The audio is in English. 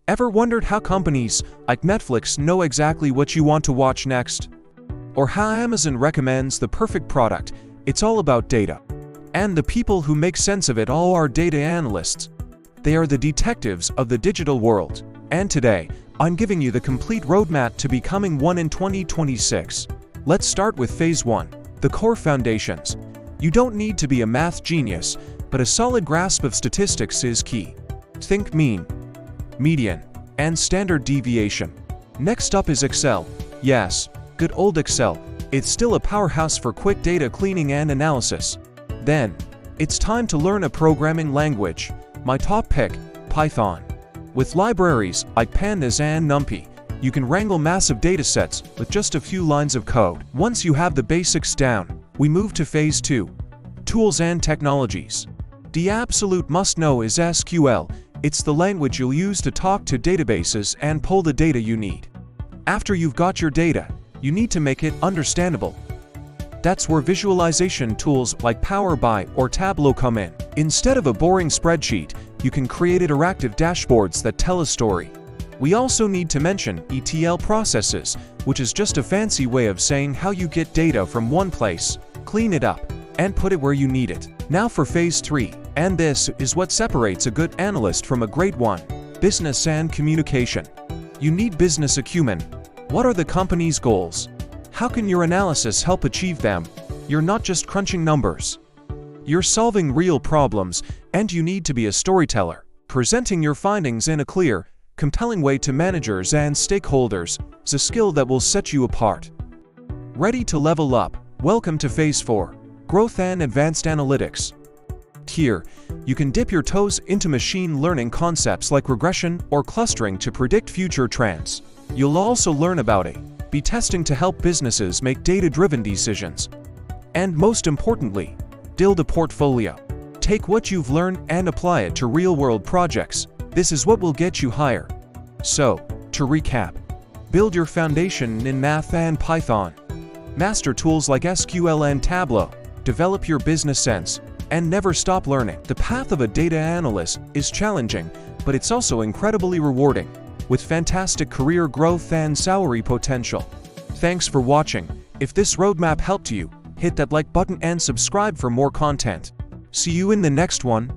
Ever wondered how companies like Netflix know exactly what you want to watch next? Or how Amazon recommends the perfect product? It's all about data. And the people who make sense of it all are data analysts. They are the detectives of the digital world. And today, I'm giving you the complete roadmap to becoming one in 2026. Let's start with Phase 1, the core foundations. You don't need to be a math genius, but a solid grasp of statistics is key. Think mean, median, and standard deviation. Next up is Excel. Yes, good old Excel. It's still a powerhouse for quick data cleaning and analysis. Then, it's time to learn a programming language. My top pick, Python. With libraries like Pandas and NumPy, you can wrangle massive datasets with just a few lines of code. Once you have the basics down, we move to Phase 2, tools and technologies. The absolute must-know is SQL. It's the language you'll use to talk to databases and pull the data you need. After you've got your data, you need to make it understandable. That's where visualization tools like Power BI or Tableau come in. Instead of a boring spreadsheet, you can create interactive dashboards that tell a story. We also need to mention ETL processes, which is just a fancy way of saying how you get data from one place, clean it up, and put it where you need it. Now for Phase 3, and this is what separates a good analyst from a great one: business and communication. You need business acumen. What are the company's goals? How can your analysis help achieve them? You're not just crunching numbers. You're solving real problems, and you need to be a storyteller, presenting your findings in a clear, compelling way to managers and stakeholders is a skill that will set you apart. Ready to level up? Welcome to Phase 4, growth and advanced analytics. Here, you can dip your toes into machine learning concepts like regression or clustering to predict future trends. You'll also learn about A/B testing to help businesses make data-driven decisions. And most importantly, build a portfolio. Take what you've learned and apply it to real-world projects. This is what will get you higher. So, to recap, build your foundation in math and Python. Master tools like SQL and Tableau. Develop your business sense, and never stop learning. The path of a data analyst is challenging, but it's also incredibly rewarding, with fantastic career growth and salary potential. Thanks for watching. If this roadmap helped you, hit that like button and subscribe for more content. See you in the next one.